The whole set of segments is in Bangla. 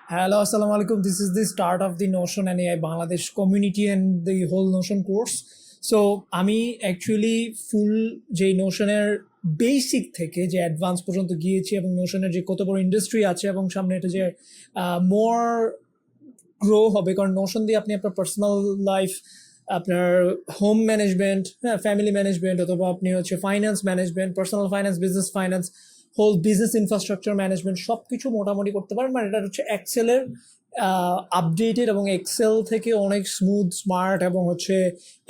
Hello, Assalamu alaikum. This is the start of the Notion and AI Bangladesh community and the whole Notion course. So আমি অ্যাকচুয়ালি ফুল যে নোশনের বেসিক থেকে যে অ্যাডভান্স পর্যন্ত গিয়েছি এবং নোশনের যে কত বড় ইন্ডাস্ট্রি আছে এবং সামনে এটা যে মোর গ্রো হবে, কারণ নোশন দিয়ে আপনি আপনার পার্সোনাল লাইফ, আপনার হোম ম্যানেজমেন্ট, হ্যাঁ, ফ্যামিলি ম্যানেজমেন্ট, অথবা আপনি হচ্ছে finance management, personal finance, business finance, whole business infrastructure management সব কিছু মোটামুটি করতে পারেন। মানে এটা হচ্ছে এক্সেলের আপডেটেড এবং এক্সেল থেকে অনেক স্মুথ স্মার্ট, এবং হচ্ছে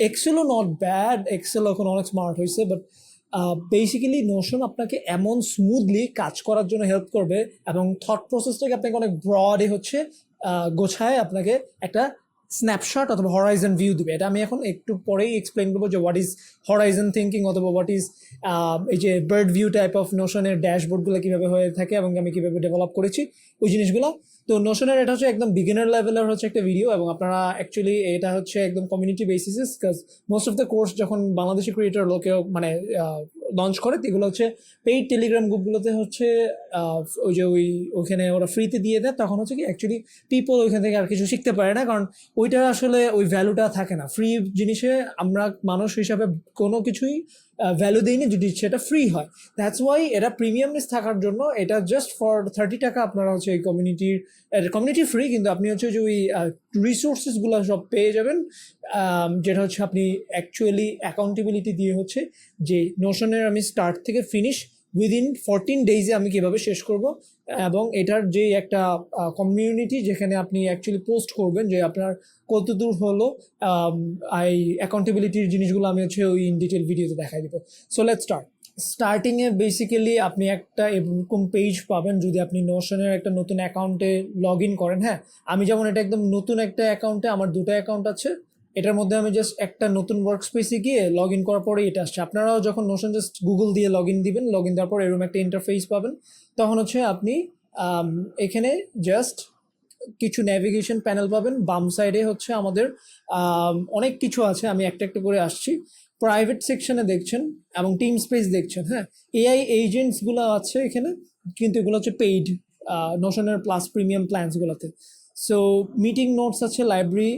এক্সেলও নট ব্যাড, এক্সেল এখন অনেক স্মার্ট হয়েছে, বাট বেসিক্যালি নোশন আপনাকে এমন স্মুথলি কাজ করার জন্য হেল্প করবে এবং থট প্রসেসটাকে আপনাকে অনেক ব্রডে হচ্ছে গোছায় আপনাকে একটা স্ন্যাপশট অথবা হরাইজন ভিউ দিবে। এটা আমি এখন একটু পরেই এক্সপ্লেন করবো যে হোয়াট ইজ হরাইজন থিঙ্কিং অথবা হোয়াট ইজ এই যে বার্ড ভিউ টাইপ অফ নোশনের ড্যাশবোর্ডগুলো কীভাবে হয়ে থাকে এবং আমি কীভাবে ডেভেলপ করেছি ওই জিনিসগুলো। তো নোশনের এটা হচ্ছে একদম বিগিনার লেভেলের হচ্ছে একটা ভিডিও, এবং আপনারা অ্যাকচুয়ালি এটা হচ্ছে একদম community bases, because most of the course যখন বাংলাদেশি ক্রিয়েটর লোকেও মানে লঞ্চ করে এগুলো হচ্ছে পেইড টেলিগ্রাম গ্রুপগুলোতে হচ্ছে ওই যে ওইখানে ওরা ফ্রিতে দিয়ে দেয়, তখন হচ্ছে কি অ্যাকচুয়ালি পিপল ওইখান থেকে আর কিছু শিখতে পারে না, কারণ ওইটার আসলে ওই ভ্যালুটা থাকে না। ফ্রি জিনিসে আমরা মানুষ হিসাবে কোনো কিছুই ভ্যালু দিইনি যদি সেটা ফ্রি হয়। দ্যাটস ওয়াই এটা প্রিমিয়ামনেস থাকার জন্য এটা জাস্ট ফর 30 টাকা আপনারা হচ্ছে এই কমিউনিটি ফ্রি, কিন্তু আপনি হচ্ছে যে ওই রিসোর্সেসগুলো সব পেয়ে যাবেন, যেটা হচ্ছে আপনি অ্যাকচুয়ালি অ্যাকাউন্টেবিলিটি দিয়ে হচ্ছে যে নোশনের আমি স্টার্ট থেকে ফিনিশ উইদিন 14 ডেইজে আমি কীভাবে শেষ করব, এবং এটার যে একটা কমিউনিটি যেখানে আপনি অ্যাকচুয়ালি পোস্ট করবেন যে আপনার কত দূর হলো এই অ্যাকাউন্টেবিলিটির জিনিসগুলো আমি হচ্ছে ওই ইন ডিটেল ভিডিওতে দেখাই দিব। সো লেটস স্টার্টিংয়ে বেসিক্যালি আপনি একটা এরকম পেজ পাবেন যদি আপনি নোশনের একটা নতুন অ্যাকাউন্টে লগ ইন করেন। হ্যাঁ, আমি যেমন এটা একদম নতুন একটা অ্যাকাউন্টে, আমার দুটো অ্যাকাউন্ট আছে, এটার মধ্যে আমি জাস্ট একটা নতুন ওয়ার্ক স্পেসে গিয়ে লগ ইন করার পরে এটা আসছে। আপনারাও যখন নোশন জাস্ট গুগল দিয়ে লগ ইন দিবেন, লগ ইন দেওয়ার পর এরকম একটা ইন্টারফেস পাবেন, তখন হচ্ছে আপনি এখানে জাস্ট কিছু ন্যাভিগেশন প্যানেল পাবেন। বাম সাইডে হচ্ছে আমাদের অনেক কিছু আছে, আমি একটা একটা করে আসছি। প্রাইভেট সেকশনে দেখছেন এবং টিম স্পেস দেখছেন। হ্যাঁ, এআই এজেন্টসগুলো আছে এখানে, কিন্তু এগুলো হচ্ছে পেইড নোশনের প্লাস প্রিমিয়াম প্ল্যান্সগুলোতে। সো মিটিং নোটস আছে, লাইব্রেরি,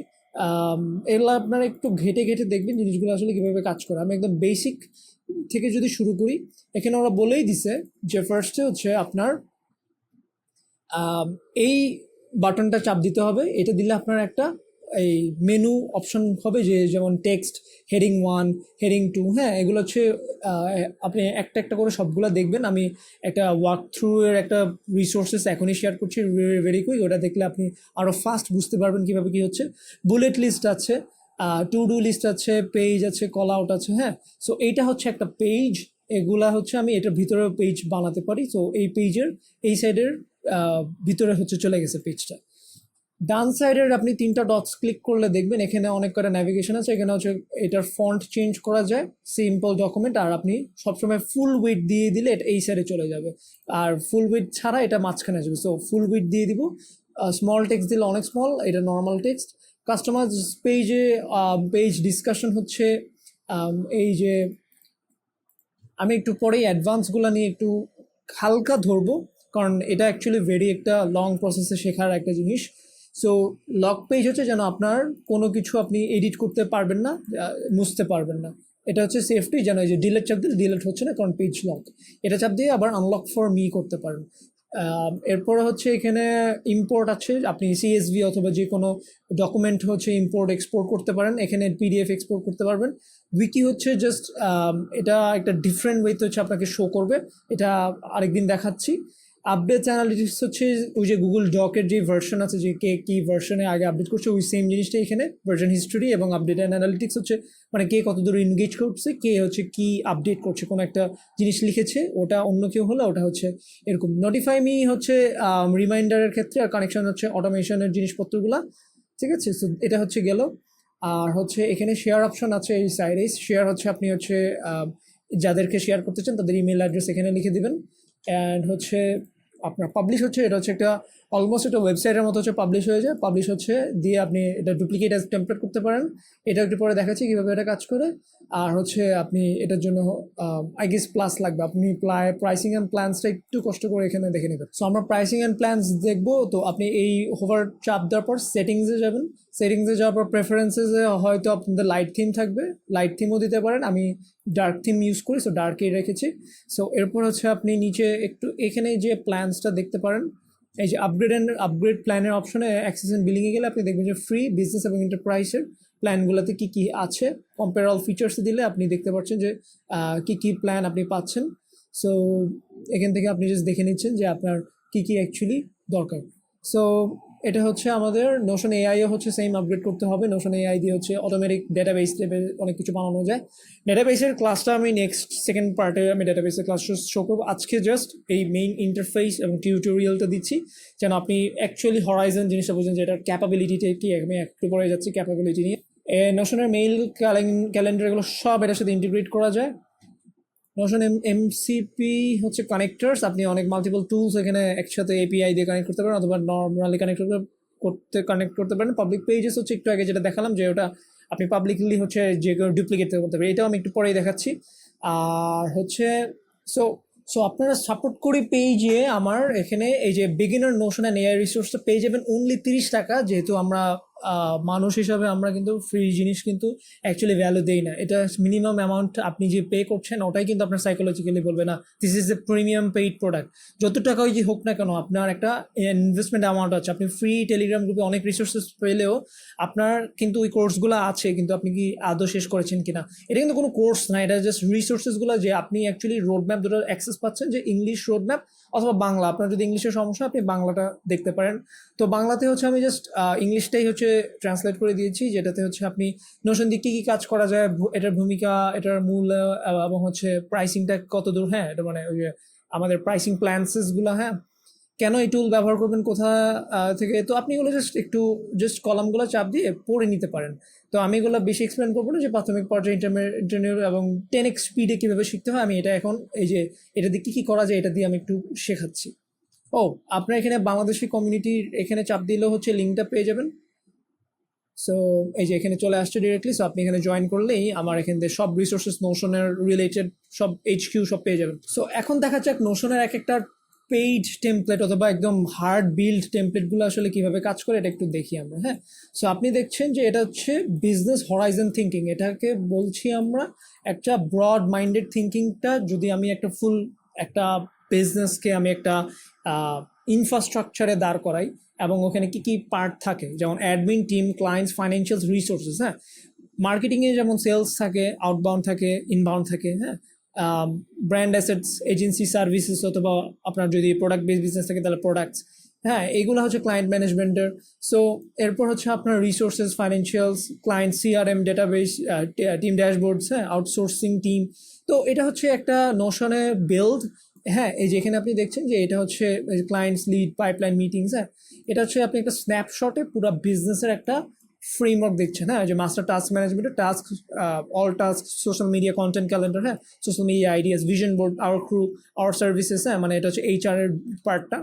এগুলো আপনারা একটু ঘেটে ঘেটে দেখবেন জিনিসগুলো আসলে কীভাবে কাজ করে। আমি একদম বেসিক থেকে যদি শুরু করি, এখানে ওরা বলেই দিছে যে ফার্স্টে হচ্ছে আপনার এই বাটনটা চাপ দিতে হবে। এটা দিলে আপনার একটা এই মেনু অপশন হবে, যে যেমন টেক্সট, হেডিং 1, হেডিং 2, হ্যাঁ, এগুলো হচ্ছে আপনি একটা একটা করে সবগুলো দেখবেন। আমি একটা ওয়াক থ্রু এর একটা রিসোর্সেস এখনই শেয়ার করছি, ভেরি কুইক। ওটা দেখলে আপনি আরও ফাস্ট বুঝতে পারবেন কীভাবে কী হচ্ছে। বুলেট লিস্ট আছে, টু ডু লিস্ট আছে, পেজ আছে, কল আউট আছে। হ্যাঁ, সো এইটা হচ্ছে একটা পেজ। এগুলা হচ্ছে আমি এটার ভিতরে পেজ বানাতে পারি। সো এই পেজের এই সাইডের ভিতরে হচ্ছে চলে গেছে পেজটা। ডান সাইডের আপনি 3টা ডটস ক্লিক করলে দেখবেন এখানে অনেক কটা ন্যাভিগেশন আছে। এখানে হচ্ছে এটার ফন্ট চেঞ্জ করা যায়, সিম্পল ডকুমেন্ট, আর আপনি সবসময় ফুল উইডথ দিয়ে দিলে এটা এই সাইডে চলে যাবে, আর ফুল উইডথ ছাড়া এটা মাঝখানে যাবে। সো ফুল উইডথ দিয়ে দিব। স্মল টেক্সট দিলে অনেক স্মল, এটা নর্মাল টেক্সট। কাস্টমাইজ পেজে পেজ ডিসকাশন হচ্ছে এই যে আমি একটু পরেই অ্যাডভান্সগুলো নিয়ে একটু হালকা ধরবো, কারণ এটা অ্যাকচুয়ালি ভেরি একটা লং প্রসেসে শেখার একটা জিনিস। সো লক পেজ হচ্ছে যেন আপনার কোনো কিছু আপনি এডিট করতে পারবেন না, মুছতে পারবেন না। এটা হচ্ছে সেফটি, যেন এই যে ডিলেট চাপ দিলে ডিলেট হচ্ছে না, কারণ পেজ লক। এটা চাপ দিয়ে আবার আনলক ফর মি করতে পারেন। এরপরে হচ্ছে এখানে ইম্পোর্ট আছে, আপনি সিএসভি অথবা যে কোনো ডকুমেন্ট হচ্ছে ইম্পোর্ট এক্সপোর্ট করতে পারেন, এখানে পিডিএফ এক্সপোর্ট করতে পারবেন। উইকি হচ্ছে জাস্ট এটা একটা ডিফারেন্ট ওয়েতে হচ্ছে আপনাকে শো করবে, এটা আরেকদিন দেখাচ্ছি। আপডেট অ্যানালিটিক্স হচ্ছে ওই যে গুগল ডকের যে ভার্সন আছে, যে কে কী ভার্সনে আগে আপডেট করছে, ওই সেম জিনিসটা এখানে ভার্সন হিস্ট্রি। এবং আপডেট অ্যানালিটিক্স হচ্ছে মানে কে কত দূর এনগেজ করছে, কে হচ্ছে কি আপডেট করছে, কোনো একটা জিনিস লিখেছে, ওটা অন্য কেউ হলে ওটা হচ্ছে এরকম। নোটিফাই মি হচ্ছে রিমাইন্ডারের ক্ষেত্রে, আর কানেকশন হচ্ছে অটোমেশনের জিনিসপত্রগুলো। ঠিক আছে, সো এটা হচ্ছে গেল। আর হচ্ছে এখানে শেয়ার অপশন আছে এই সাইডে। শেয়ার হচ্ছে আপনি হচ্ছে যাদেরকে শেয়ার করতে চান তাদের ইমেল অ্যাড্রেস এখানে লিখে দিবেন। অ্যান্ড হচ্ছে আপনার পাবলিশ হচ্ছে, এটা হচ্ছে একটা অলমোস্ট এটা ওয়েবসাইটের মতো হচ্ছে পাবলিশ হয়ে যায়, পাবলিশ হচ্ছে দিয়ে আপনি এটা ডুপ্লিকেট অ্যাজ টেমপ্লেট করতে পারেন। এটা একটু পরে দেখাচ্ছি কীভাবে এটা কাজ করে। আর হচ্ছে আপনি এটার জন্য আই গেস প্লাস লাগবে, আপনি প্রাইসিং অ্যান্ড প্ল্যান্সটা একটু কষ্ট করে এখানে দেখে নেবেন। সো আমরা প্রাইসিং অ্যান্ড প্ল্যান্স দেখবো। তো আপনি এই হোভার চাপ দেওয়ার পর সেটিংসে যাবেন, সেটিংসে যাওয়ার পর প্রেফারেন্সেসে হয়তো আপনাদের লাইট থিম থাকবে, লাইট থিমও দিতে পারেন। আমি ডার্ক থিম ইউজ করি, সো ডার্কেই রেখেছি। সো এরপর হচ্ছে আপনি নিচে একটু এখানে যে প্ল্যান্সটা দেখতে পারেন, এই যে আপগ্রেড প্ল্যানের অপশনে অ্যাক্সেস এন্ড বিলিংয়ে গেলে আপনি দেখবেন যে ফ্রি, বিজনেস এবং এন্টারপ্রাইজের প্ল্যানগুলোতে কী কী আছে কম্পেয়ার অল ফিচার্স দিলে আপনি দেখতে পাচ্ছেন যে কী কী প্ল্যান আপনি পাচ্ছেন। সো এখান থেকে আপনি জাস্ট দেখে নিচ্ছেন যে আপনার কী কী অ্যাকচুয়ালি দরকার। সো এটা হচ্ছে আমাদের নোশন এআইও হচ্ছে সেম আপগ্রেড করতে হবে। নোশন এআই দিয়ে হচ্ছে অটোমেটিক ডেটাবেস লেভেল অনেক কিছু বানানো যায়। ডেটাবেসের ক্লাসটা আমি সেকেন্ড পার্টে আমি ডেটাবেসের ক্লাস শো করবো। আজকে জাস্ট এই মেইন ইন্টারফেস এবং টিউটোরিয়ালটা দিচ্ছি যেন আপনি অ্যাকচুয়ালি হরাইজন জিনিসটা বুঝেন যে এটার ক্যাপাবিলিটিটা কি। আমি একটু পরে যাচ্ছি ক্যাপাবিলিটি নিয়ে। নোশনের মেইল ক্যালেন্ডার এগুলো সব এটার সাথে ইন্টিগ্রেট করা যায়। নোশন এমসিপি হচ্ছে কানেক্টার্স, আপনি অনেক মাল্টিপল টুলস এখানে একসাথে এপিআই দিয়ে কানেক্ট করতে পারেন অথবা নর্মালি কানেক্ট করতে পারেন। পাবলিক পেজেস হচ্ছে একটু আগে যেটা দেখালাম যে ওটা আপনি পাবলিকলি হচ্ছে যে কেউ ডুপ্লিকেট করতে পারেন, এটাও আমি একটু পরেই দেখাচ্ছি। আর হচ্ছে সো সো আপনারা সাপোর্ট করি পেজে আমার এখানে এই যে বিগিনার নোশন অ্যান্ড এআই রিসোর্সটা পেয়ে যাবেন অনলি 30 টাকা। যেহেতু আমরা মানুষ হিসাবে আমরা কিন্তু ফ্রি জিনিস কিন্তু অ্যাকচুয়ালি ভ্যালু দেই না। এটা মিনিমাম অ্যামাউন্ট আপনি যে পে করছেন ওটাই কিন্তু আপনার সাইকোলজিক্যালি বলবে না this is a premium paid product. যত টাকাই যে হোক না কেন আপনার একটা ইনভেস্টমেন্ট অ্যামাউন্ট আছে। আপনি ফ্রি টেলিগ্রাম গ্রুপে অনেক রিসোর্সেস পেলেও আপনার কিন্তু ওই কোর্সগুলো আছে, কিন্তু আপনি কি আদৌ শেষ করেছেন কিনা। এটা কিন্তু কোনো কোর্স না, এটা জাস্ট রিসোর্সেসগুলো যে আপনি অ্যাকচুয়ালি রোড ম্যাপ দুটোর অ্যাক্সেস পাচ্ছেন, যে ইংলিশ রোড ম্যাপ অথবা বাংলা। আপনার যদি ইংলিশের সমস্যা আপনি বাংলাটা দেখতে পারেন। তো বাংলাতে হচ্ছে আমি জাস্ট ইংলিশটাই হচ্ছে ট্রান্সলেট করে দিয়েছি, যেটাতে হচ্ছে আপনি নোশন দিয়ে কী কী কাজ করা যায়, এটার ভূমিকা, এটার মূল এবং হচ্ছে প্রাইসিংটা কত দূর। হ্যাঁ, এটা মানে ওই যে আমাদের প্রাইসিং প্ল্যান্সেসগুলো, হ্যাঁ কেন এই টুল ব্যবহার করবেন কোথা থেকে। তো আপনি এগুলো জাস্ট কলামগুলো চাপ দিয়ে পড়ে নিতে পারেন। তো আমি এগুলো বেশি এক্সপ্লেন করবো না যে প্রাথমিক পর্যায়ে ইন্টারমিডিয়েট এবং 10x স্পিডে কীভাবে শিখতে হয়। আমি এটা এখন এই যে এটা দিয়ে কী কী করা যায় এটা দিয়ে আমি একটু শেখাচ্ছি। ও আপনার এখানে বাংলাদেশি কমিউনিটির এখানে চাপ দিলেও হচ্ছে লিঙ্কটা পেয়ে যাবেন। সো এই যে এখানে চলে আসছে ডিরেক্টলি। সো আপনি এখানে জয়েন করলেই আমার এখান থেকে সব রিসোর্সেস নোশনের রিলেটেড সব এইচকিউ সব পেয়ে যাবেন। সো এখন দেখা যাক নোশনের এক একটা পেইড টেমপ্লেট অথবা একদম হার্ড বিল্ড টেমপ্লেটগুলো আসলে কীভাবে কাজ করে এটা একটু দেখি আমরা। হ্যাঁ, সো আপনি দেখছেন যে এটা হচ্ছে বিজনেস হরাইজন থিঙ্কিং। এটাকে বলছি আমরা একটা ব্রড মাইন্ডেড থিঙ্কিংটা। যদি আমি একটা ফুল একটা বিজনেসকে আমি একটা ইনফ্রাস্ট্রাকচারে দাঁড় করাই এবং ওখানে কী কী পার্ট থাকে, যেমন admin team, clients, financial resources. হ্যাঁ, মার্কেটিংয়ে যেমন সেলস থাকে, আউটবাউন্ড থাকে, ইনবাউন্ড থাকে। হ্যাঁ, ব্র্যান্ড অ্যাসেটস, এজেন্সি সার্ভিসেস, অথবা আপনার যদি প্রোডাক্ট বেস বিজনেস থাকে তাহলে প্রোডাক্টস। হ্যাঁ, এইগুলো হচ্ছে ক্লায়েন্ট ম্যানেজমেন্টের। সো এরপর হচ্ছে আপনার resources, financials, client CRM, database, team ড্যাশবোর্ডস, হ্যাঁ আউটসোর্সিং টিম। তো এটা হচ্ছে একটা নোশনে বিল্ড। হ্যাঁ, এই যেখানে আপনি দেখছেন যে এটা হচ্ছে ক্লায়েন্টস লিড, পাইপলাইন, মিটিংস। হ্যাঁ, এটা হচ্ছে আপনি একটা স্ন্যাপশটে পুরো বিজনেসের একটা ফ্রেমওয়ার্ক দেখছেন। হ্যাঁ, যে মাস্টার টাস্ক ম্যানেজমেন্টের task, all task, social media, content calendar, হ্যাঁ social media ideas, vision board, our crew, our services. হ্যাঁ, মানে এটা হচ্ছে এইচআর এর পার্টটা।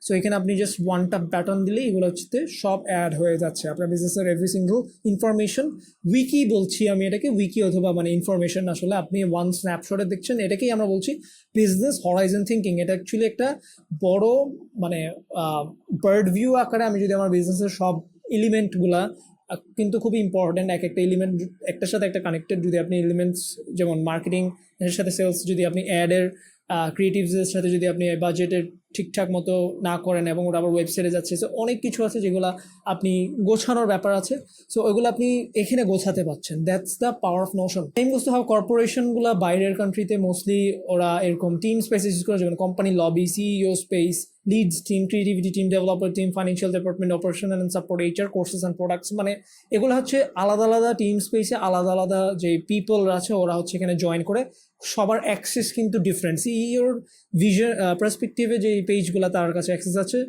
সো এখানে আপনি জাস্ট ওয়ান ট্যাপ বাটন দিলেই এগুলো হচ্ছে সব অ্যাড হয়ে যাচ্ছে আপনার বিজনেসের এভরি সিঙ্গল ইনফরমেশন। উইকি বলছি আমি এটাকে, উইকি অথবা মানে ইনফরমেশন আসলে আপনি ওয়ান স্ন্যাপশটে দেখছেন। এটাকেই আমরা বলছি বিজনেস হরাইজন থিঙ্কিং। এটা অ্যাকচুয়ালি একটা বড় মানে বার্ড ভিউ আকারে আমি যদি আমার বিজনেসের সব এলিমেন্টগুলা কিন্তু খুবই ইম্পর্টেন্ট, এক একটা এলিমেন্ট একটার সাথে একটা কানেক্টেড। যদি আপনি এলিমেন্টস যেমন মার্কেটিং এর সাথে সেলস, যদি আপনি অ্যাডের ক্রিয়েটিভসের সাথে যদি আপনি বাজেটের ঠিকঠাক মতো না করেন এবং ওটা আবার ওয়েবসাইটে যাচ্ছে। সো অনেক কিছু আছে যেগুলো আপনি গোছানোর ব্যাপার আছে। সো ওইগুলো আপনি এখানে গোছাতে পারছেন। That's the power of Notion. Same বুঝতে হবে কর্পোরেশনগুলো বাইরের কান্ট্রিতে মোস্টলি ওরা এরকম টিম স্পেস ইউজ করে, যেমন company lobby, CEO space, leads team, creativity team, developer team, financial department, operational and support, HR, courses and products. মানে এগুলো হচ্ছে আলাদা আলাদা টিম স্পেসে আলাদা আলাদা যে পিপল আছে ওরা হচ্ছে এখানে জয়েন করে। সবার অ্যাক্সেস কিন্তু ডিফারেন্ট। সিইওর ভিশন পার্সপেক্টিভে যে পেজগুলো তার কাছে অ্যাক্সেস আছে,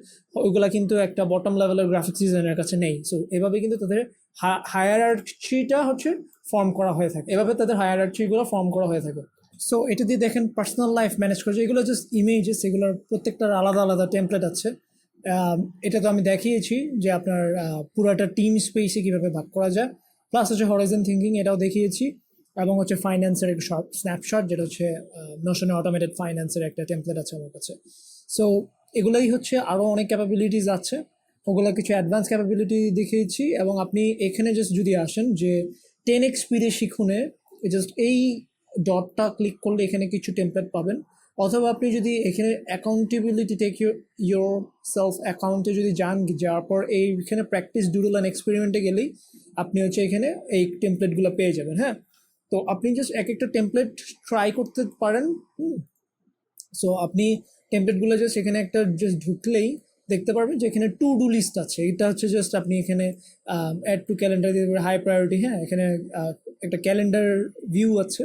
ওইগুলা কিন্তু একটা বটম লেভেলের গ্রাফিক্স ডিজাইনের কাছে নেই। সো এভাবে কিন্তু তাদের হায়ারার্চিটা হচ্ছে ফর্ম করা হয়ে থাকে, এভাবে তাদের হায়ারার্চিগুলো ফর্ম করা হয়ে থাকে। সো এটা দিয়ে দেখেন পার্সোনাল লাইফ ম্যানেজ করেছে, এগুলো জাস্ট ইমেজেস, এগুলোর প্রত্যেকটার আলাদা আলাদা টেমপ্লেট আছে। এটা তো আমি দেখিয়েছি যে আপনার পুরাটা টিম স্পেসে কীভাবে ভাগ করা যায়, প্লাস হচ্ছে হরাইজন থিঙ্কিং এটাও দেখিয়েছি, এবং হচ্ছে ফাইন্যান্সের একটা শর্ট স্ন্যাপশট যেটা হচ্ছে নোশনে অটোমেটেড ফাইন্যান্সের একটা টেমপ্লেট আছে আমার কাছে। সো এগুলোই হচ্ছে, আরও অনেক ক্যাপাবিলিটিস আছে, ওগুলো কিছু অ্যাডভান্স ক্যাপাবিলিটি দেখিয়েছি। এবং আপনি এখানে জাস্ট যদি আসেন যে 10x স্পিডে শিখুনে, জাস্ট এই ডটটা ক্লিক করলে এখানে কিছু টেমপ্লেট পাবেন। অথবা আপনি যদি এখানে অ্যাকাউন্টেবিলিটি টেক ইউর সেলফ অ্যাকাউন্টে যদি যান, যাওয়ার পর এইখানে প্র্যাকটিস ডুডল অ্যান্ড এক্সপেরিমেন্টে গেলেই আপনি হচ্ছে এখানে এই টেমপ্লেটগুলো পেয়ে যাবেন। হ্যাঁ, তো আপনি জাস্ট এক একটা টেমপ্লেট ট্রাই করতে পারেন। সো আপনি টেমপ্লেটগুলো জাস্ট এখানে একটা জাস্ট ঢুকলেই দেখতে পারবেন যে এখানে টু ডু লিস্ট আছে। এটা হচ্ছে জাস্ট আপনি এখানে অ্যাড টু ক্যালেন্ডার দিয়ে হাই প্রায়োরিটি। হ্যাঁ, এখানে একটা ক্যালেন্ডার ভিউ আছে,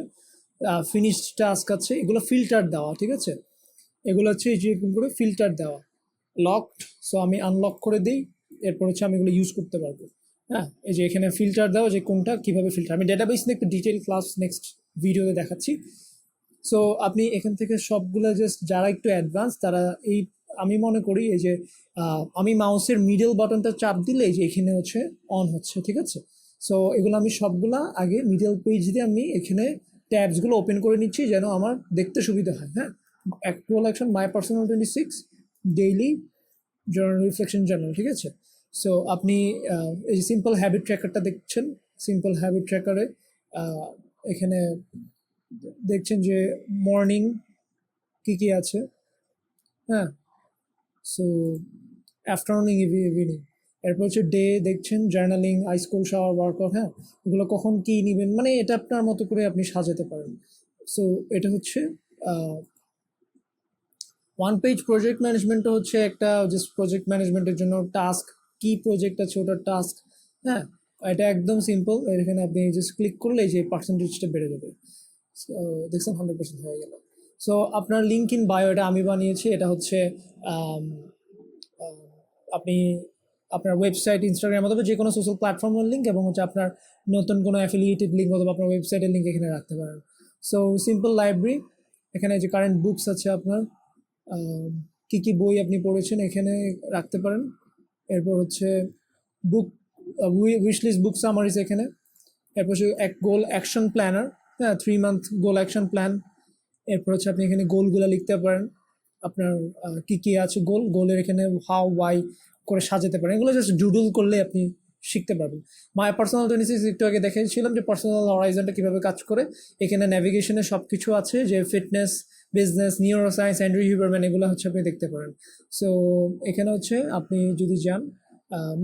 ফিনিশড টাস্ক আছে, এগুলো ফিল্টার দেওয়া, ঠিক আছে? এগুলো হচ্ছে যেরকম করে ফিল্টার দেওয়া, লকড। সো আমি আনলক করে দিই, এরপর হচ্ছে আমি এগুলো ইউজ করতে পারবো। হ্যাঁ, এই যে এখানে ফিল্টার দেওয়া, যে কোনটা কীভাবে ফিল্টার, আমি ডেটাবেস নিয়ে একটু ডিটেল ক্লাস নেক্সট ভিডিওতে দেখাচ্ছি। সো আপনি এখান থেকে সবগুলো জাস্ট যারা একটু অ্যাডভান্স তারা এই, আমি মনে করি এই যে আমি মাউসের মিডল বাটনটা চাপ দিলে এই যে এখানে হচ্ছে অন হচ্ছে, ঠিক আছে? সো এগুলো আমি সবগুলা আগে মিডল পেজ দিয়ে আমি এখানে ট্যাবসগুলো ওপেন করে নিচ্ছি যেন আমার দেখতে সুবিধা হয়। হ্যাঁ, actual action, my personal 26, daily journal, reflection journal, ঠিক আছে? সো আপনি এই সিম্পল হ্যাবিট ট্র্যাকারটা দেখছেন, সিম্পল হ্যাবিট ট্র্যাকারে এখানে দেখছেন যে মর্নিং কী কী আছে। হ্যাঁ, সো আফটারনুন, ইভিনিং, এরপর হচ্ছে ডে দেখছেন journaling, I school, shower, workout. হ্যাঁ, এগুলো কখন কী নেবেন, মানে এটা আপনার মতো করে আপনি সাজাতে পারেন। সো এটা হচ্ছে ওয়ান পেজ প্রজেক্ট ম্যানেজমেন্টও হচ্ছে একটা জাস্ট প্রজেক্ট ম্যানেজমেন্টের জন্য টাস্ক, কি প্রজেক্ট আছে ওটার টাস্ক। হ্যাঁ, এটা একদম সিম্পল, এখানে আপনি জাস্ট ক্লিক করলে যে পার্সেন্টেজটা বেড়ে যাবে। দেখছেন 100% হয়ে গেল। সো আপনার লিঙ্ক ইন বায়ো, এটা আমি বানিয়েছি। এটা হচ্ছে আপনি আপনার ওয়েবসাইট, ইনস্টাগ্রাম অথবা যে কোনো সোশ্যাল প্ল্যাটফর্মের লিঙ্ক, এবং হচ্ছে আপনার নতুন কোনো অ্যাফিলিয়েটেড লিঙ্ক অথবা আপনার ওয়েবসাইটের লিঙ্ক এখানে রাখতে পারেন। সো সিম্পল লাইব্রেরি, এখানে যে কারেন্ট বুকস আছে আপনার, কী কী বই আপনি পড়েছেন এখানে রাখতে পারেন। এরপর হচ্ছে বুক উইশ লিস্ট, বুক সামারিজ এখানে। এরপর হচ্ছে এক গোল অ্যাকশন প্ল্যানার, হ্যাঁ, 3 মান্থ গোল অ্যাকশন প্ল্যান। এরপর হচ্ছে আপনি এখানে গোলগুলো লিখতে পারেন, আপনার কী কী আছে গোল, গোলের এখানে হাউ ওয়াই করে সাজাতে পারেন। এগুলো জাস্ট ডুডল করলে আপনি শিখতে পারবেন। মাই পার্সোনাল 26 একটু আগে দেখেছিলাম যে পার্সোনাল হরাইজনটা কীভাবে কাজ করে। এখানে ন্যাভিগেশনে সব কিছু আছে, যে fitness, business, neuro science, Andrew হিউবারম্যান, এগুলো হচ্ছে আপনি দেখতে পারেন। সো এখানে হচ্ছে আপনি যদি যান,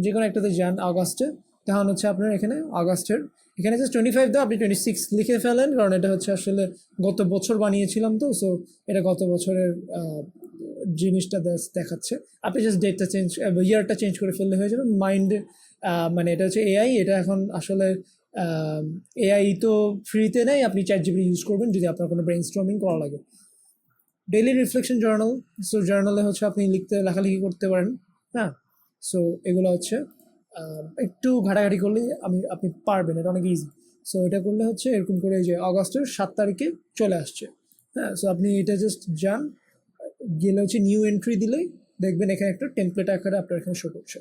যে কোনো একটাতে যান আগস্টে, তখন হচ্ছে আপনার এখানে আগস্টের এখানে জাস্ট 25 দাও, আপনি 26 লিখে ফেলেন, কারণ এটা হচ্ছে আসলে গত বছর বানিয়েছিলাম তো। সো এটা গত বছরের জিনিসটা দেখাচ্ছে। আপনি জাস্ট ডেটটা চেঞ্জ, ইয়ারটা চেঞ্জ করে ফেললে হয়ে যাবে। মাইন্ড মানে এটা হচ্ছে এআই, এটা এখন আসলে এআই তো ফ্রিতে নেই, আপনি ChatGPT ইউজ করবেন যদি আপনার কোনো ব্রেন স্টর্মিং করা লাগে। ডেইলি রিফ্লেকশন জার্নাল, সো জার্নালে হচ্ছে আপনি লেখালেখি করতে পারেন। হ্যাঁ, সো এগুলো হচ্ছে একটু ঘাটাঘাটি করলেই আপনি পারবেন, এটা অনেক ইজি। সো এটা করলে হচ্ছে এরকম করে, যে আগস্টের 7 তারিখে চলে আসছে। হ্যাঁ, সো আপনি এটা জাস্ট যান, গেলে হচ্ছে নিউ এন্ট্রি দিলেই দেখবেন এখানে একটা টেমপ্লেট আকারে আপনার এখানে শো করছে।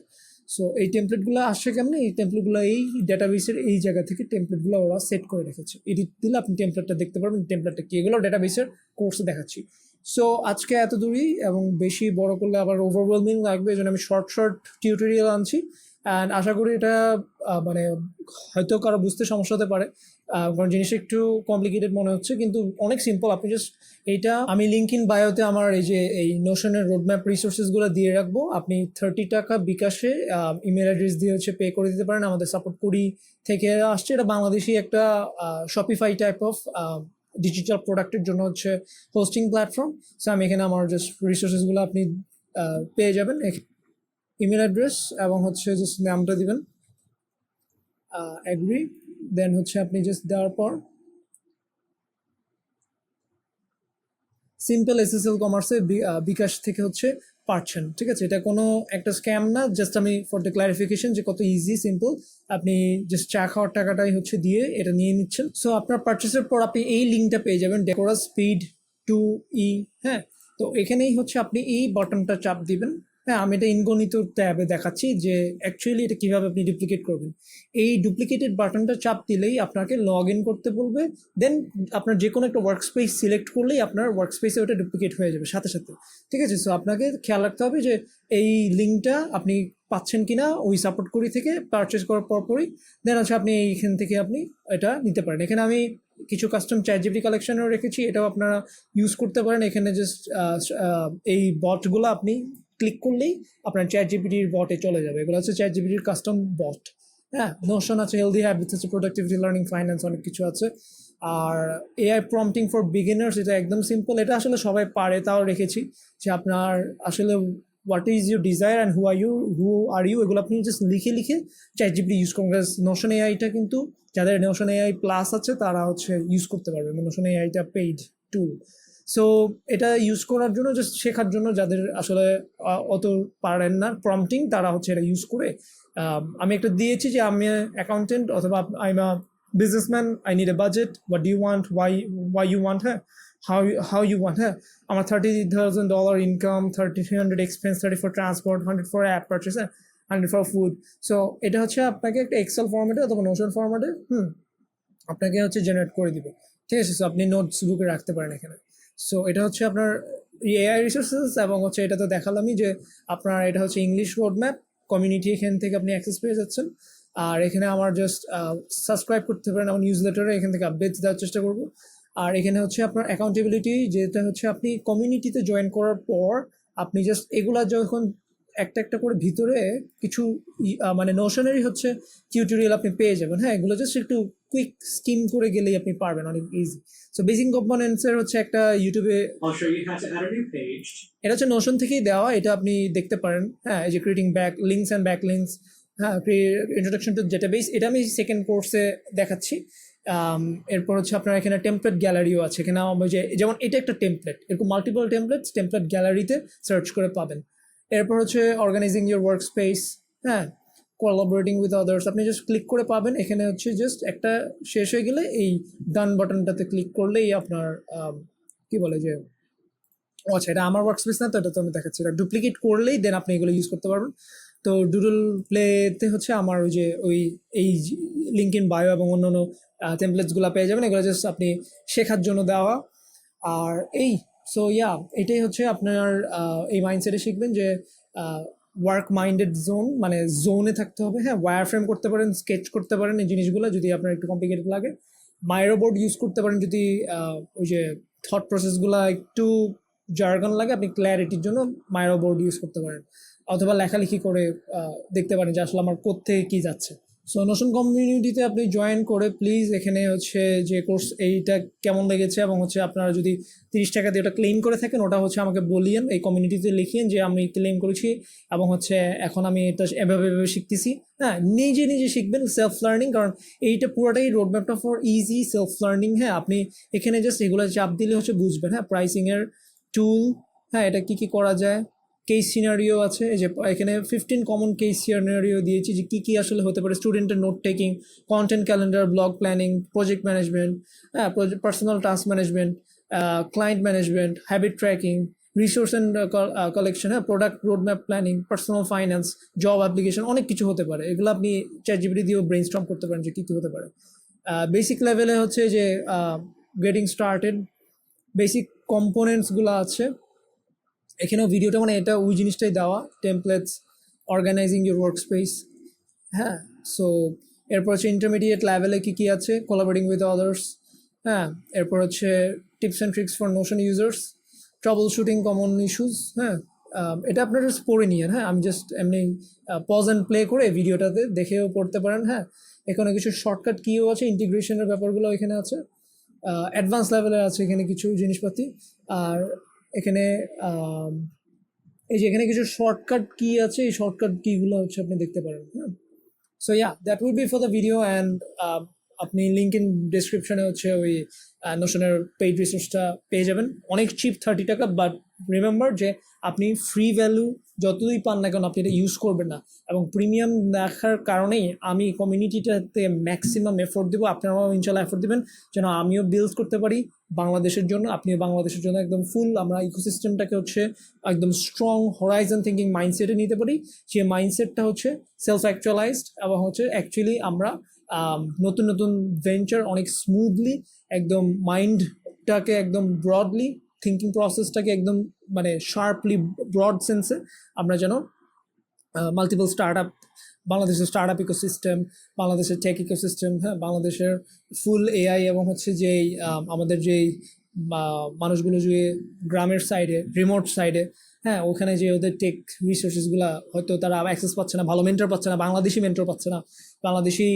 সো এই টেমপ্লেটগুলো আসছে কেমন, এই টেমপ্লেটগুলো এই ডেটাবেসের এই জায়গা থেকে টেমপ্লেটগুলো ওরা সেট করে রেখেছে। এডিট দিলে আপনি টেমপ্লেটটা দেখতে পারবেন, টেমপ্লেটটা কি, এগুলো ডেটাবেসের কোর্সে দেখাচ্ছি। সো আজকে এত দূরই, এবং বেশি বড় করলে আবার ওভারওয়েলমিং লাগবে, এই জন্য আমি শর্ট শর্ট টিউটোরিয়াল আনছি। অ্যান্ড আশা করি এটা মানে হয়তো কারো বুঝতে সমস্যা হতে পারে, কারণ জিনিসটা একটু কমপ্লিকেটেড মনে হচ্ছে, কিন্তু অনেক সিম্পল। আপনি জাস্ট এইটা, আমি লিঙ্ক ইন বায়োতে আমার এই যে এই নোশনের রোডম্যাপ রিসোর্সেসগুলো দিয়ে রাখবো। আপনি 30 টাকা বিকাশে ইমেল অ্যাড্রেস দিয়ে হচ্ছে পে করে দিতে পারেন। আমাদের সাপোর্ট করি থেকে আসছে, এটা বাংলাদেশি একটা শপিফাই টাইপ অফ ডিজিটাল প্রোডাক্টের জন্য হচ্ছে হোস্টিং প্ল্যাটফর্ম। সো আমি এখানে আমার জাস্ট রিসোর্সেসগুলো আপনি পেয়ে যাবেন, ইমেল অ্যাড্রেস এবং হচ্ছে জাস্ট নামটা দিবেন, অ্যাগ্রি, দেন হচ্ছে আপনি জাস্ট দেওয়ার পর সিম্পল এসএসএল কমার্সে বিকাশ থেকে হচ্ছে পাচ্ছেন, ঠিক আছে? এটা কোনো একটা স্ক্যাম না, জাস্ট আমি ফর দ্য ক্লারিফিকেশন যে কত ইজি সিম্পল, আপনি জাস্ট চা খাওয়ার টাকাটাই হচ্ছে দিয়ে এটা নিয়ে নিচ্ছেন। সো আপনার পারচেসের পর আপনি এই লিঙ্কটা পেয়ে যাবেন, ডেকোরা স্পিড 2E। হ্যাঁ, তো এখানেই হচ্ছে আপনি এই বাটনটা চাপ দিবেন, হ্যাঁ, আমি এটা ইনকগনিতো ট্যাবে দেখাচ্ছি যে অ্যাকচুয়ালি এটা কিভাবে আপনি ডুপ্লিকেট করবেন। এই ডুপ্লিকেটেড বাটনটা চাপ দিলেই আপনাকে লগ ইন করতে বলবে, দেন আপনার যে কোনো একটা ওয়ার্ক স্পেস সিলেক্ট করলেই আপনার ওয়ার্ক স্পেসে ওটা ডুপ্লিকেট হয়ে যাবে সাথে সাথে। ঠিক আছে, সো আপনাকে খেয়াল রাখতে হবে যে এই লিঙ্কটা আপনি পাচ্ছেন কিনা ওই সাপোর্ট করি থেকে পারচেস করার পরপরই, দেন হচ্ছে আপনি এইখান থেকে আপনি এটা নিতে পারেন। এখানে আমি কিছু কাস্টম চ্যাটজিপিটি কালেকশনও রেখেছি, এটাও আপনারা ইউজ করতে পারেন। এখানে জাস্ট এই বটগুলো আপনি ক্লিক করলেই আপনার চ্যাটজিপিটির বটে চলে যাবে। এগুলো হচ্ছে চ্যাটজিপিটির কাস্টম বট। হ্যাঁ, নোশন আছে, হেলদি হ্যাবিটস আছে, প্রোডাক্টিভিটি লার্নিং, ফাইন্যান্স, অনেক কিছু আছে। আর এআই প্রম্পটিং ফর বিগিনার্স, এটা একদম সিম্পল, এটা আসলে সবাই পারে, তাও রেখেছি যে আপনার আসলে what is your desire and who are you, এগুলো আপনি জাস্ট লিখে লিখে চ্যাটজিপিটি ইউজ করুন। নোশন এআইটা কিন্তু যাদের নোশন এআই প্লাস আছে তারা হচ্ছে ইউজ করতে পারবে, নোশন এআইটা পেইড টুল। সো এটা ইউজ করার জন্য, জাস্ট শেখার জন্য যাদের আসলে অত পারেন না প্রম্পটিং, তারা হচ্ছে এটা ইউজ করে। আমি একটা দিয়েছি যে আমি অ্যাকাউন্টেন্ট অথবা I am a businessman, I need a budget, what you want, why you want, হ্যাঁ, হাউ ইউ ওয়ান্ট, হ্যাঁ, আমার $30,000 income, 300 expense, 30 for transport, 100 for app purchase, হ্যাঁ, 100 ফর ফুড। সো এটা হচ্ছে আপনাকে একটা এক্সেল ফরম্যাটে অথবা নোশন ফরম্যাটে আপনাকে হচ্ছে জেনারেট করে দিবে। ঠিক আছে, সো আপনি নোটস বুকে রাখতে পারেন এখানে। সো এটা হচ্ছে আপনার এআই রিসোর্সেস, এবং হচ্ছে এটা তো দেখালামই যে আপনার এটা হচ্ছে ইংলিশ রোড ম্যাপ কমিউনিটি, এখান থেকে আপনি অ্যাক্সেস পেয়ে যাচ্ছেন। আর এখানে আমার জাস্ট সাবস্ক্রাইব করতে পারেন আমার নিউজ লেটারে, এখান থেকে আপডেট দেওয়ার চেষ্টা করবো। আর এখানে হচ্ছে আপনার অ্যাকাউন্টেবিলিটি, যেটা হচ্ছে আপনি কমিউনিটিতে জয়েন করার পর আপনি জাস্ট এগুলা যখন একটা একটা করে ভিতরে কিছু মানে নোশনেরই হচ্ছে টিউটোরিয়াল আপনি পেয়ে যাবেন। হ্যাঁ, এগুলো জাস্ট একটু কুইক স্কিম করে গেলেই আপনি পারবেন, অনেক ইজি। সো বেসিক কম্পোনেন্টসের হচ্ছে একটা ইউটিউবে, এটা হচ্ছে নোশন থেকেই দেওয়া, এটা আপনি দেখতে পারেন। হ্যাঁ, এই যে creating back links and back links, হ্যাঁ, ইন্ট্রোডাকশন টু ডেটাবেস, এটা আমি সেকেন্ড কোর্সে দেখাচ্ছি। এরপর হচ্ছে আপনার এখানে টেমপ্লেট গ্যালারিও আছে, এখানে যে যেমন এটা একটা টেমপ্লেট, এরকম মাল্টিপল টেমপ্লেট গ্যালারিতে সার্চ করে পাবেন। এরপর হচ্ছে অর্গানাইজিং ইউর ওয়ার্ক স্পেস, হ্যাঁ, কোলাবোরেটিং উইথ আদার্স, আপনি জাস্ট ক্লিক করে পাবেন। এখানে হচ্ছে জাস্ট একটা শেষ হয়ে গেলে এই ডান বাটনটাতে ক্লিক করলেই আপনার কি বলে যে, আচ্ছা এটা আমার ওয়ার্ক স্পেস না, তো এটা তো আমি দেখাচ্ছি, এটা ডুপ্লিকেট করলেই দেন আপনি এগুলো ইউজ করতে পারবেন। তো ডুডল প্লেতে হচ্ছে আমার ওই যে এই লিঙ্ক ইন বায়ো এবং অন্যান্য টেমপ্লেটসগুলো পেয়ে যাবেন, এগুলো জাস্ট আপনি শেখার জন্য দেওয়া। আর এই সো এটাই হচ্ছে আপনার এই মাইন্ডসেটে শিখবেন যে ওয়ার্ক মাইন্ডেড জোন, মানে জোনে থাকতে হবে। হ্যাঁ, ওয়্যার ফ্রেম করতে পারেন, স্কেচ করতে পারেন এই জিনিসগুলো যদি আপনার একটু কমপ্লিকেটেড লাগে। মাইরোবোর্ড ইউজ করতে পারেন যদি ওই যে থট প্রসেসগুলো একটু জার্গন লাগে, আপনি ক্ল্যারিটির জন্য মাইরোবোর্ড ইউজ করতে পারেন। অথবা লেখালেখি করে দেখতে পারেন যে আসলে আমার কোত্থেকে কী যাচ্ছে। সো নোশন কমিউনিটিতে আপনি জয়েন করে প্লিজ এখানে হচ্ছে যে কোর্স এইটা কেমন লেগেছে, এবং হচ্ছে আপনারা যদি 30 টাকা দিয়ে ওটা ক্লেম করে থাকেন, ওটা হচ্ছে আমাকে বলিয়েন, এই কমিউনিটিতে লিখিয়েন যে আমি ক্লেম করেছি এবং হচ্ছে এখন আমি এটা এভাবে এভাবে শিখতেছি। হ্যাঁ, নিজে নিজে শিখবেন, সেলফ লার্নিং, কারণ এইটা পুরোটাই রোডম্যাপটা ফর ইজি সেলফ লার্নিং। হ্যাঁ, আপনি এখানে জাস্ট এগুলো চাপ দিলে হচ্ছে বুঝবেন। হ্যাঁ, প্রাইসিংয়ের টুল, হ্যাঁ, এটা কী কী করা যায়, কেস সিনারিও আছে, এই যে এখানে 15 কমন কেস সিনারিও দিয়েছি যে কী কী আসলে হতে পারে, স্টুডেন্টের note taking, content calendar, blog planning, project management, হ্যাঁ, personal task management, client management, habit tracking, resource and collection, হ্যাঁ, product roadmap planning, personal finance, job application, অনেক কিছু হতে পারে। এগুলো আপনি চ্যাটজিপিটি দিয়েও ব্রেইনস্টর্ম করতে পারেন যে কী কী হতে পারে। বেসিক লেভেলে হচ্ছে যে গেটিং স্টার্টেড, বেসিক কম্পোনেন্টসগুলো আছে এখানেও ভিডিওটা, মানে এটা ওই জিনিসটাই দেওয়া, templates, organising your work space. হ্যাঁ, সো এরপর হচ্ছে ইন্টারমিডিয়েট লেভেলে কী কী আছে, কোলাবোরেটিং উইথ আদার্স। হ্যাঁ, এরপর হচ্ছে tips and tricks for Notion users, trouble shooting common issues. হ্যাঁ, এটা আপনারা জাস্ট পড়ে নিয়েন। হ্যাঁ, আমি জাস্ট এমনি পজ অ্যান্ড প্লে করে ভিডিওটাতে দেখেও পড়তে পারেন। হ্যাঁ, এখানে কিছু শর্টকাট কিও আছে, ইন্টিগ্রেশনের ব্যাপারগুলো এখানে আছে, অ্যাডভান্স লেভেলে আছে এখানে কিছু জিনিসপাতি। আর এখানে এই যে এখানে কিছু শর্টকাট কি আছে, এই শর্টকাট কিগুলো হচ্ছে আপনি দেখতে পারেন। হ্যাঁ, so that will be for the video, and আপনি লিঙ্ক ইন ডিসক্রিপশনে হচ্ছে ওই নোশনের পেইড রিসোর্সটা পেয়ে যাবেন, অনেক চিপ, 30 টাকা। বাট রিমেম্বার যে আপনি ফ্রি ভ্যালু যতই পান না কেন আপনি এটা ইউজ করবেন না, এবং প্রিমিয়াম দেখার কারণেই আমি কমিউনিটিটাতে ম্যাক্সিমাম এফোর্ট দেবো, আপনারাও ইনশাল্লাহ এফোর্ট দেবেন যেন আমিও বিল্ড করতে পারি বাংলাদেশের জন্য, আপনিও বাংলাদেশের জন্য একদম ফুল আমরা ইকোসিস্টেমটাকে হচ্ছে একদম স্ট্রং হরাইজন থিঙ্কিং মাইন্ডসেটে নিতে পারি। যে মাইন্ডসেটটা হচ্ছে সেলফ অ্যাকচুয়ালাইজড এবং হচ্ছে অ্যাকচুয়ালি আমরা নতুন নতুন ভেঞ্চার অনেক স্মুথলি একদম মাইন্ডটাকে একদম ব্রডলি থিঙ্কিং প্রসেসটাকে একদম মানে শার্পলি ব্রড সেন্সে আমরা যেন মাল্টিপল স্টার্ট আপ, বাংলাদেশের স্টার্ট আপ ইকোসিস্টেম, বাংলাদেশের টেক ইকোসিস্টেম, হ্যাঁ বাংলাদেশের ফুল এআই এবং হচ্ছে যেই আমাদের যেই মানুষগুলো যে গ্রামের সাইডে রিমোট সাইডে, হ্যাঁ ওখানে যে ওদের টেক রিসোর্সেসগুলো হয়তো তারা অ্যাক্সেস পাচ্ছে না, ভালো মেন্টর পাচ্ছে না, বাংলাদেশি মেন্টর পাচ্ছে না, বাংলাদেশি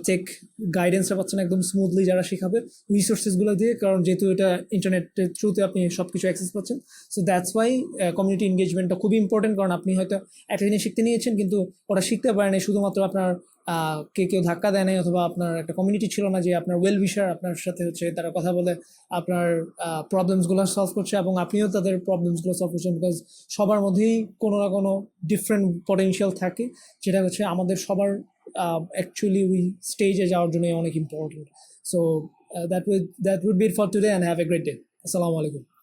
টেক গাইডেন্সটা পাচ্ছে না একদম স্মুথলি যারা শেখাবে রিসোর্সেসগুলো দিয়ে, কারণ যেহেতু এটা ইন্টারনেটের থ্রুতে আপনি সব কিছু অ্যাক্সেস পাচ্ছেন। সো দ্যাটস ওয়াই কমিউনিটি এনগেজমেন্টটা খুবই ইম্পর্টেন্ট, কারণ আপনি হয়তো একটা জিনিস শিখতে নিয়েছেন কিন্তু ওটা শিখতে পারেন শুধুমাত্র আপনার কেউ ধাক্কা দেয় নাই, অথবা আপনার একটা কমিউনিটি ছিল না যে আপনার ওয়েল উইশার আপনার সাথে হচ্ছে তারা কথা বলে আপনার প্রবলেমসগুলো সলভ করছে এবং আপনিও তাদের প্রবলেমসগুলো সলভ করছেন। বিকজ সবার মধ্যেই কোনো না কোনো ডিফারেন্ট পটেনশিয়াল থাকে, যেটা হচ্ছে আমাদের সবার অ্যাকচুয়ালি ওই স্টেজে যাওয়ার জন্য অনেক important. So that would be it for today and have a great day. আসসালামু আলাইকুম।